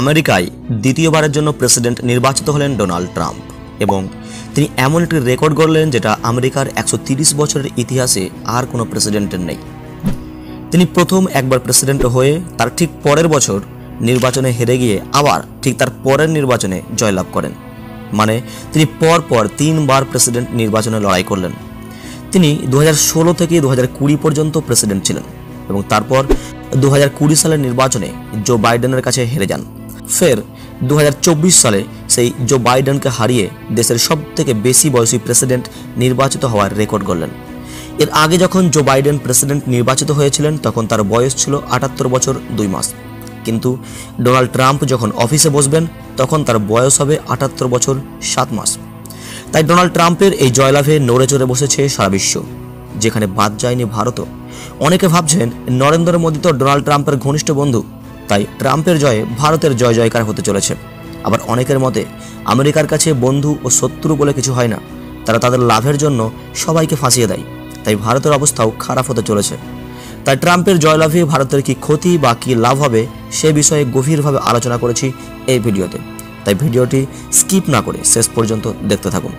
আমেরিকায় দ্বিতীয়বারের জন্য প্রেসিডেন্ট নির্বাচিত হলেন ডোনাল্ড ট্রাম্প এবং তিনি এমন একটি রেকর্ড গড়লেন যেটা আমেরিকার 130 বছরের ইতিহাসে আর কোনো প্রেসিডেন্টের নেই। তিনি প্রথম একবার প্রেসিডেন্ট হয়ে তার ঠিক পরের বছর নির্বাচনে হেরে গিয়ে আবার ঠিক তার পরের নির্বাচনে জয়লাভ করেন। মানে তিনি পরপর 3 বার প্রেসিডেন্ট নির্বাচনে লড়াই করলেন। তিনি 2016 থেকে 2020 পর্যন্ত প্রেসিডেন্ট ছিলেন এবং তারপর 2020 সালের নির্বাচনে জো বাইডেনের কাছে হেরে যান। ফের 2024 সালে সেই জো বাইডেনকে হারিয়ে দেশের সবথেকে বেশি বয়সী প্রেসিডেন্ট নির্বাচিত হওয়ার রেকর্ড গড়লেন। এর আগে যখন জো বাইডেন প্রেসিডেন্ট নির্বাচিত হয়েছিলেন তখন তার বয়স ছিল 78 বছর 2 মাস, কিন্তু ডোনাল্ড ট্রাম্প যখন অফিসে বসবেন তখন তার বয়স হবে 78 বছর 7 মাস। তাই ডোনাল্ড ট্রাম্পের এই জয়লাভে নড়ে চড়ে বসেছে সারা বিশ্ব, যেখানে বাদ যায়নি ভারতও। অনেকে ভাবছেন নরেন্দ্র মোদী তো ডোনাল্ড ট্রাম্পের ঘনিষ্ঠ বন্ধু, তাই ট্রাম্পের জয়ে ভারতের জয় জয়কার হতে চলেছে। আবার অনেকের মতে আমেরিকার কাছে বন্ধু ও শত্রু বলে কিছু হয় না, তারা তাদের লাভের জন্য সবাইকে ফাঁসিয়ে দেয়, তাই ভারতের অবস্থাও খারাপ হতে চলেছে। তাই ট্রাম্পের জয়লাভে ভারতের কি ক্ষতি বা কি লাভ হবে সে বিষয়ে গভীরভাবে আলোচনা করেছি এই ভিডিওতে, তাই ভিডিওটি স্কিপ না করে শেষ পর্যন্ত দেখতে থাকুন।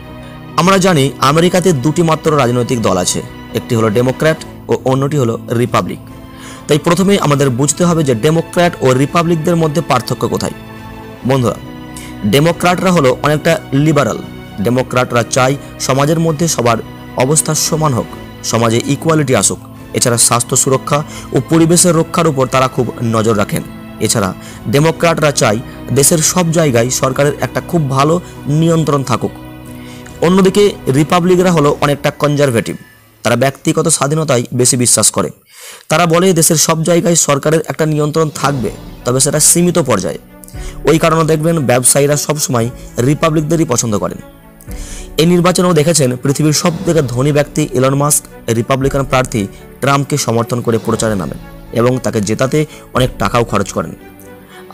আমরা জানি আমেরিকাতে দুটি মাত্র রাজনৈতিক দল আছে, একটি হলো ডেমোক্র্যাট ও অন্যটি হলো রিপাবলিক। তাই প্রথমেই আমাদের বুঝতে হবে যে ডেমোক্র্যাট ও রিপাবলিকদের মধ্যে পার্থক্য কোথায়। বন্ধুরা, ডেমোক্র্যাটরা হলো অনেকটা লিবারাল। ডেমোক্র্যাটরা চায় সমাজের মধ্যে সবার অবস্থা সমান হোক, সমাজে ইকুয়ালিটি আসুক। এছাড়া স্বাস্থ্য সুরক্ষা ও পরিবেশের রক্ষার উপর তারা খুব নজর রাখেন। এছাড়া ডেমোক্র্যাটরা চায় দেশের সব জায়গায় সরকারের একটা খুব ভালো নিয়ন্ত্রণ থাকুক। অন্যদিকে রিপাবলিকরা হলো অনেকটা কনজারভেটিভ। তারা ব্যক্তিগত স্বাধীনতায় বেশি বিশ্বাস করে। তারা বলে দেশের সব জায়গায় সরকারের একটা নিয়ন্ত্রণ থাকবে, তবে সেটা সীমিত পর্যায়ে। ওই কারণে দেখবেন ব্যবসায়ীরা সবসময় রিপাবলিকদেরই পছন্দ করেন। এই নির্বাচনেও দেখেছেন পৃথিবীর সবথেকে ধনী ব্যক্তি ইলন মাস্ক রিপাবলিকান প্রার্থী ট্রাম্পকে সমর্থন করে প্রচারে নামেন এবং তাকে জেতাতে অনেক টাকাও খরচ করেন।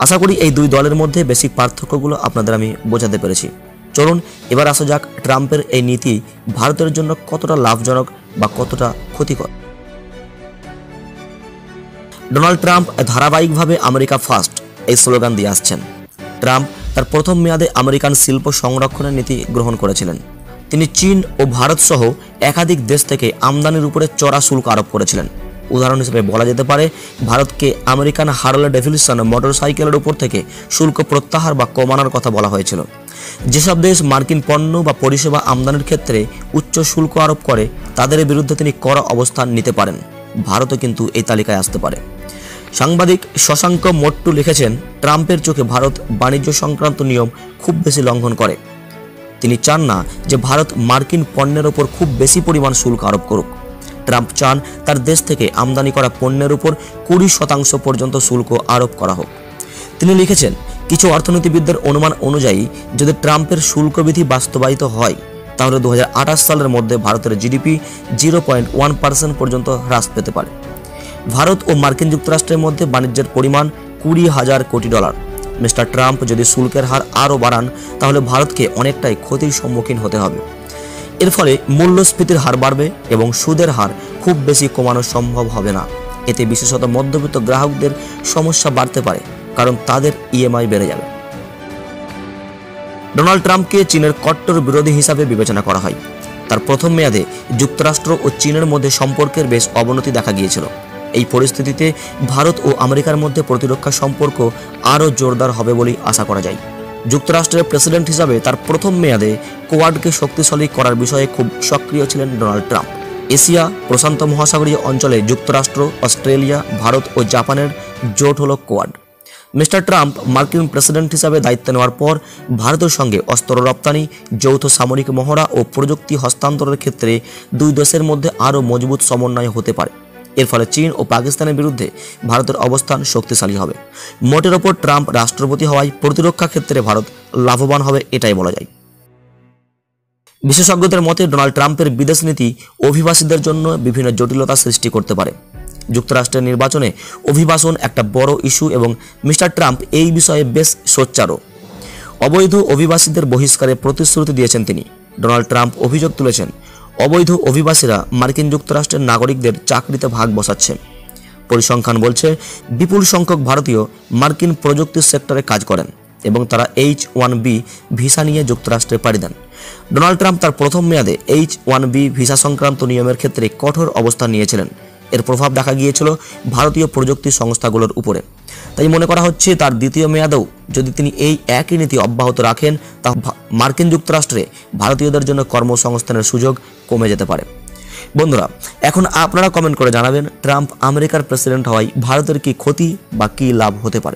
আশা করি এই দুই দলের মধ্যে বেসিক পার্থক্যগুলো আপনাদের আমি বোঝাতে পেরেছি। চলুন এবার আসা যাক ট্রাম্পের এই নীতি ভারতের জন্য কতটা লাভজনক বা কতটা ক্ষতিকর। ডোনাল্ড ট্রাম্প ধারাবাহিকভাবে আমেরিকা ফার্স্ট এই স্লোগান দিয়ে আসছেন। ট্রাম্প তার প্রথম মেয়াদে আমেরিকান শিল্প সংরক্ষণের নীতি গ্রহণ করেছিলেন। তিনি চীন ও ভারত সহ একাধিক দেশ থেকে আমদানির উপরে চড়া শুল্ক আরোপ করেছিলেন। উদাহরণ হিসেবে বলা যেতে পারে ভারতকে আমেরিকান হার্লে ডেভিডসন মোটরসাইকেলের উপর থেকে শুল্ক প্রত্যাহার বা কমানোর কথা বলা হয়েছিল। যেসব দেশ মার্কিন পণ্য বা পরিষেবা আমদানির ক্ষেত্রে উচ্চ শুল্ক আরোপ করে তাদের বিরুদ্ধে তিনি কড়া অবস্থান নিতে পারেন। ভারতও কিন্তু এই তালিকায় আসতে পারে। সাংবাদিক শশাঙ্ক মোট্টু লিখেছেন, ট্রাম্পের চোখে ভারত বাণিজ্য সংক্রান্ত নিয়ম খুব বেশি লঙ্ঘন করে। তিনি চান না যে ভারত মার্কিন পণ্যের ওপর খুব বেশি পরিমাণ শুল্ক আরোপ করুক। ট্রাম্প চান তার দেশ থেকে আমদানি করা পণ্যের উপর 20% পর্যন্ত শুল্ক আরোপ করা হোক। তিনি লিখেছেন, কিছু অর্থনীতিবিদদের অনুমান অনুযায়ী যদি ট্রাম্পের শুল্কবিধি বাস্তবায়িত হয় তাহলে 2028 সালের মধ্যে ভারতের জিডিপি 0.1% পর্যন্ত হ্রাস পেতে পারে। ভারত ও মার্কিন যুক্তরাষ্ট্রের মধ্যে বাণিজ্যের পরিমাণ $20,000 কোটি। মিস্টার ট্রাম্প যদি শুল্কের হার আরও বাড়ান তাহলে ভারতকে অনেকটাই ক্ষতির সম্মুখীন হতে হবে। এর ফলে মূল্যস্ফীতির হার বাড়বে এবং সুদের হার খুব বেশি কমানো সম্ভব হবে না। এতে বিশেষত মধ্যবিত্ত গ্রাহকদের সমস্যা বাড়তে পারে, কারণ তাদের ইএমআই বেড়ে যাবে। ডোনাল্ড ট্রাম্পকে চীনের কট্টর বিরোধী হিসাবে বিবেচনা করা হয়। তার প্রথম মেয়াদে যুক্তরাষ্ট্র ও চীনের মধ্যে সম্পর্কের বেশ অবনতি দেখা গিয়েছিল। এই পরিস্থিতিতে ভারত ও আমেরিকার মধ্যে প্রতিরক্ষা সম্পর্ক আরও জোরদার হবে বলেই আশা করা যায়। যুক্তরাষ্ট্রের প্রেসিডেন্ট হিসাবে তার প্রথম মেয়াদে কোয়াডকে শক্তিশালী করার বিষয়ে খুব সক্রিয় ছিলেন ডোনাল্ড ট্রাম্প। এশিয়া প্রশান্ত মহাসাগরীয় অঞ্চলে যুক্তরাষ্ট্র, অস্ট্রেলিয়া, ভারত ও জাপানের জোট হল কোয়াড। মিস্টার ট্রাম্প মার্কিন প্রেসিডেন্ট হিসাবে দায়িত্ব নেওয়ার পর ভারতের সঙ্গে অস্ত্র রপ্তানি, যৌথ সামরিক মহড়া ও প্রযুক্তি হস্তান্তরের ক্ষেত্রে দুই দেশের মধ্যে আরও মজবুত সমন্বয় হতে পারে। এর ফলে চীন ও পাকিস্তানের বিরুদ্ধে ভারতের অবস্থান শক্তিশালী হবে। মোটের ওপর ট্রাম্প রাষ্ট্রপতি হওয়ায় প্রতিরক্ষা ক্ষেত্রে ভারত লাভবান হবে, এটাই বলা যায়। বিশেষজ্ঞদের মতে ডোনাল্ড ট্রাম্পের বিদেশ নীতি অভিবাসীদের জন্য বিভিন্ন জটিলতা সৃষ্টি করতে পারে। যুক্তরাষ্ট্রের নির্বাচনে অভিবাসন একটা বড় ইস্যু এবং মিস্টার ট্রাম্প এই বিষয়ে বেশ সোচ্চারও। অবৈধ অভিবাসীদের বহিষ্কারের প্রতিশ্রুতি দিয়েছেন তিনি। ডোনাল্ড ট্রাম্প অভিযোগ তুলেছেন অবৈধ অভিবাসীরা মার্কিন যুক্তরাষ্ট্রের নাগরিকদের চাকরিতে ভাগ বসাচ্ছে। পরিসংখ্যান বলছে বিপুল সংখ্যক ভারতীয় মার্কিন প্রযুক্তি সেক্টরে কাজ করেন এবং তারা H-1B ভিসা নিয়ে যুক্তরাষ্ট্রে পাড়ি দেন। ডোনাল্ড ট্রাম্প তার প্রথম মেয়াদে H-1B ভিসা সংক্রান্ত নিয়মের ক্ষেত্রে কঠোর অবস্থান নিয়েছিলেন। এর প্রভাব দেখা গিয়েছিল ভারতীয় প্রযুক্তি সংস্থাগুলোর উপরে। তাই মনে করা হচ্ছে তার দ্বিতীয় মেয়াদেও যদি তিনি এই একই নীতি অব্যাহত রাখেন তা মার্কিন যুক্তরাষ্ট্রে ভারতীয়দের জন্য কর্মসংস্থানের সুযোগ কমে যেতে পারে। বন্ধুরা, এখন আপনারা কমেন্ট করে জানাবেন ট্রাম্প আমেরিকার প্রেসিডেন্ট হওয়ায় ভারতের কি ক্ষতি বা কি লাভ হতে পারে।